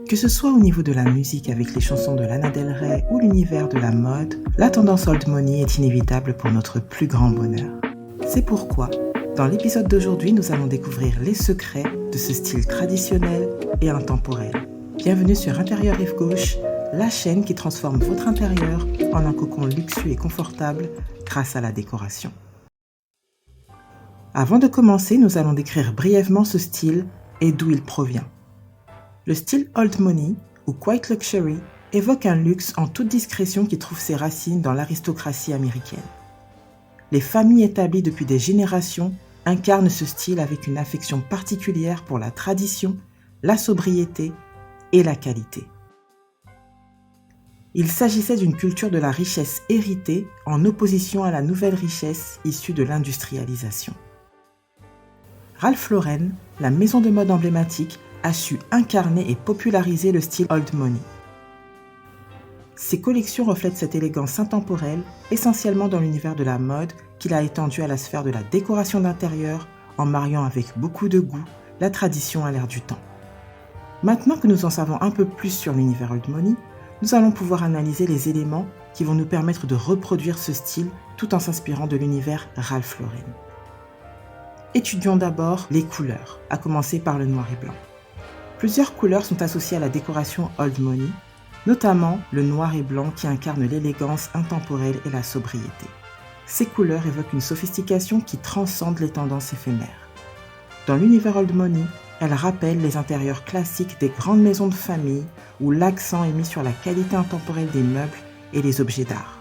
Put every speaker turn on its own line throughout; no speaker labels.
Que ce soit au niveau de la musique avec les chansons de Lana Del Rey ou l'univers de la mode, la tendance old money est inévitable pour notre plus grand bonheur. C'est pourquoi, dans l'épisode d'aujourd'hui, nous allons découvrir les secrets de ce style traditionnel et intemporel. Bienvenue sur Intérieur Rive Gauche, la chaîne qui transforme votre intérieur en un cocon luxueux et confortable grâce à la décoration. Avant de commencer, nous allons décrire brièvement ce style et d'où il provient. Le style old money ou quiet luxury évoque un luxe en toute discrétion qui trouve ses racines dans l'aristocratie américaine. Les familles établies depuis des générations incarnent ce style avec une affection particulière pour la tradition, la sobriété et la qualité. Il s'agissait d'une culture de la richesse héritée en opposition à la nouvelle richesse issue de l'industrialisation. Ralph Lauren, la maison de mode emblématique, a su incarner et populariser le style old money. Ses collections reflètent cette élégance intemporelle, essentiellement dans l'univers de la mode, qu'il a étendu à la sphère de la décoration d'intérieur, en mariant avec beaucoup de goût la tradition à l'ère du temps. Maintenant que nous en savons un peu plus sur l'univers old money, nous allons pouvoir analyser les éléments qui vont nous permettre de reproduire ce style tout en s'inspirant de l'univers Ralph Lauren. Étudions d'abord les couleurs, à commencer par le noir et blanc. Plusieurs couleurs sont associées à la décoration old money, notamment le noir et blanc qui incarne l'élégance intemporelle et la sobriété. Ces couleurs évoquent une sophistication qui transcende les tendances éphémères. Dans l'univers old money, elles rappellent les intérieurs classiques des grandes maisons de famille où l'accent est mis sur la qualité intemporelle des meubles et les objets d'art.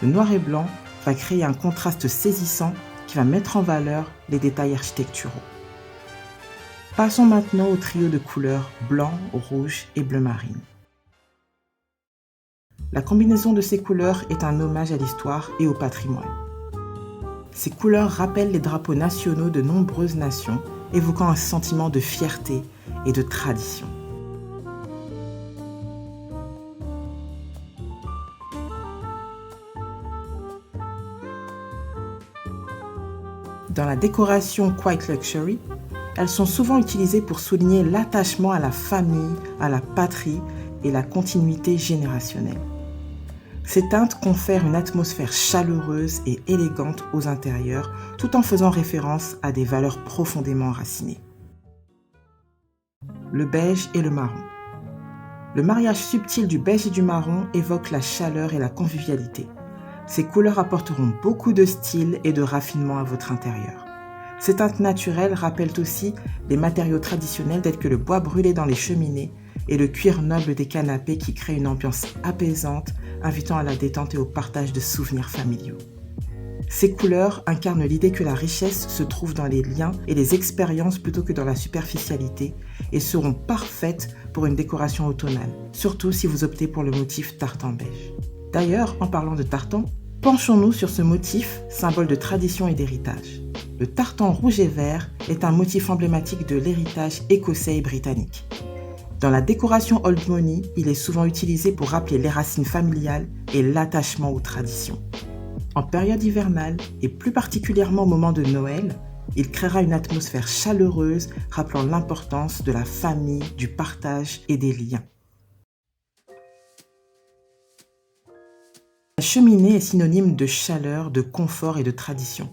Le noir et blanc va créer un contraste saisissant qui va mettre en valeur les détails architecturaux. Passons maintenant au trio de couleurs blanc, rouge et bleu marine. La combinaison de ces couleurs est un hommage à l'histoire et au patrimoine. Ces couleurs rappellent les drapeaux nationaux de nombreuses nations, évoquant un sentiment de fierté et de tradition. Dans la décoration quiet luxury, elles sont souvent utilisées pour souligner l'attachement à la famille, à la patrie et la continuité générationnelle. Ces teintes confèrent une atmosphère chaleureuse et élégante aux intérieurs, tout en faisant référence à des valeurs profondément enracinées. Le beige et le marron. Le mariage subtil du beige et du marron évoque la chaleur et la convivialité. Ces couleurs apporteront beaucoup de style et de raffinement à votre intérieur. Ces teintes naturelles rappellent aussi les matériaux traditionnels tels que le bois brûlé dans les cheminées et le cuir noble des canapés qui créent une ambiance apaisante, invitant à la détente et au partage de souvenirs familiaux. Ces couleurs incarnent l'idée que la richesse se trouve dans les liens et les expériences plutôt que dans la superficialité et seront parfaites pour une décoration automnale, surtout si vous optez pour le motif tartan beige. D'ailleurs, en parlant de tartan, penchons-nous sur ce motif, symbole de tradition et d'héritage. Le tartan rouge et vert est un motif emblématique de l'héritage écossais et britannique. Dans la décoration old money, il est souvent utilisé pour rappeler les racines familiales et l'attachement aux traditions. En période hivernale, et plus particulièrement au moment de Noël, il créera une atmosphère chaleureuse rappelant l'importance de la famille, du partage et des liens. La cheminée est synonyme de chaleur, de confort et de tradition.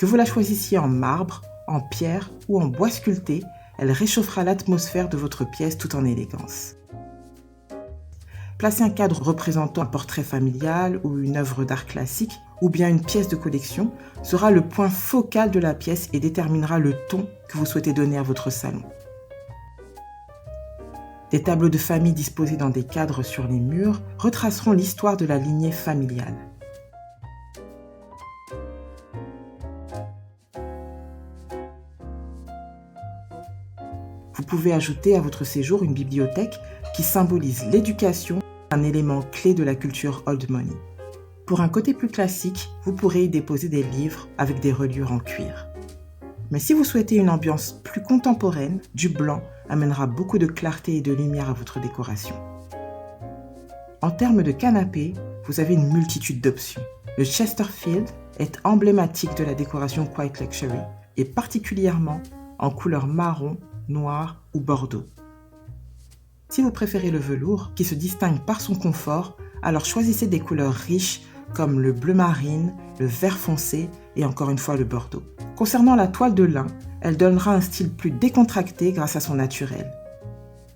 Que vous la choisissiez en marbre, en pierre ou en bois sculpté, elle réchauffera l'atmosphère de votre pièce tout en élégance. Placez un cadre représentant un portrait familial ou une œuvre d'art classique ou bien une pièce de collection sera le point focal de la pièce et déterminera le ton que vous souhaitez donner à votre salon. Des tableaux de famille disposés dans des cadres sur les murs retraceront l'histoire de la lignée familiale. Vous pouvez ajouter à votre séjour une bibliothèque qui symbolise l'éducation, un élément clé de la culture old money. Pour un côté plus classique, vous pourrez y déposer des livres avec des reliures en cuir. Mais si vous souhaitez une ambiance plus contemporaine, du blanc amènera beaucoup de clarté et de lumière à votre décoration. En termes de canapé, vous avez une multitude d'options. Le Chesterfield est emblématique de la décoration quiet luxury et particulièrement en couleur marron, noir ou bordeaux. Si vous préférez le velours, qui se distingue par son confort, alors choisissez des couleurs riches comme le bleu marine, le vert foncé et encore une fois le bordeaux. Concernant la toile de lin, elle donnera un style plus décontracté grâce à son naturel.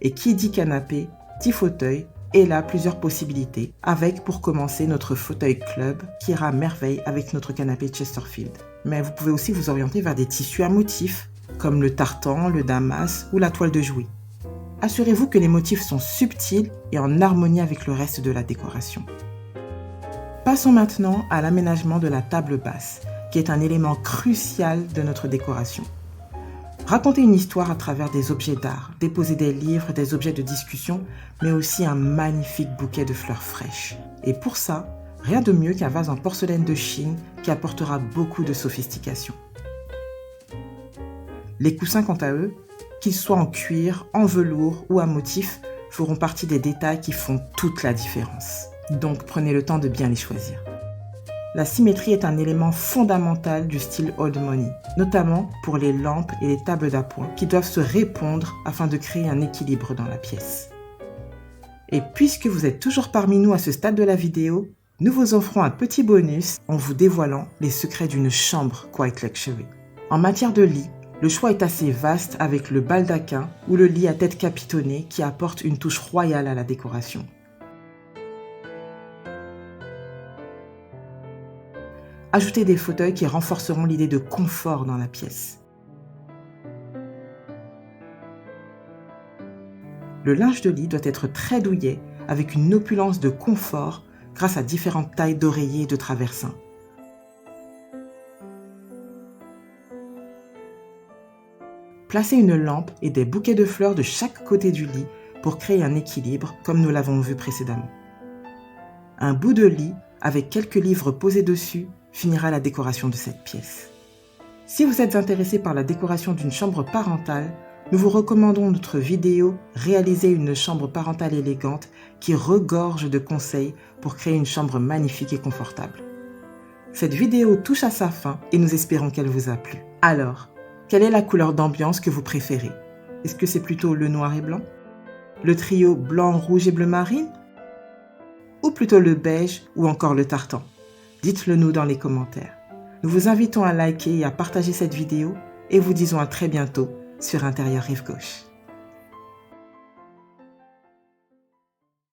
Et qui dit canapé, dit fauteuil, et là plusieurs possibilités, avec pour commencer notre fauteuil club qui ira à merveille avec notre canapé Chesterfield. Mais vous pouvez aussi vous orienter vers des tissus à motifs, comme le tartan, le damas ou la toile de Jouy. Assurez-vous que les motifs sont subtils et en harmonie avec le reste de la décoration. Passons maintenant à l'aménagement de la table basse, qui est un élément crucial de notre décoration. Racontez une histoire à travers des objets d'art, déposez des livres, des objets de discussion, mais aussi un magnifique bouquet de fleurs fraîches. Et pour ça, rien de mieux qu'un vase en porcelaine de Chine qui apportera beaucoup de sophistication. Les coussins, quant à eux, qu'ils soient en cuir, en velours ou à motif, feront partie des détails qui font toute la différence. Donc prenez le temps de bien les choisir. La symétrie est un élément fondamental du style Old Money, notamment pour les lampes et les tables d'appoint qui doivent se répondre afin de créer un équilibre dans la pièce. Et puisque vous êtes toujours parmi nous à ce stade de la vidéo, nous vous offrons un petit bonus en vous dévoilant les secrets d'une chambre Quiet Luxury. En matière de lit, le choix est assez vaste avec le baldaquin ou le lit à tête capitonnée qui apporte une touche royale à la décoration. Ajoutez des fauteuils qui renforceront l'idée de confort dans la pièce. Le linge de lit doit être très douillet avec une opulence de confort grâce à différentes tailles d'oreillers et de traversins. Placez une lampe et des bouquets de fleurs de chaque côté du lit pour créer un équilibre comme nous l'avons vu précédemment. Un bout de lit avec quelques livres posés dessus finira la décoration de cette pièce. Si vous êtes intéressé par la décoration d'une chambre parentale, nous vous recommandons notre vidéo « Réaliser une chambre parentale élégante » qui regorge de conseils pour créer une chambre magnifique et confortable. Cette vidéo touche à sa fin et nous espérons qu'elle vous a plu. Alors, quelle est la couleur d'ambiance que vous préférez? Est-ce que c'est plutôt le noir et blanc? Le trio blanc, rouge et bleu marine? Ou plutôt le beige ou encore le tartan? Dites-le nous dans les commentaires. Nous vous invitons à liker et à partager cette vidéo et vous disons à très bientôt sur Intérieur Rive Gauche.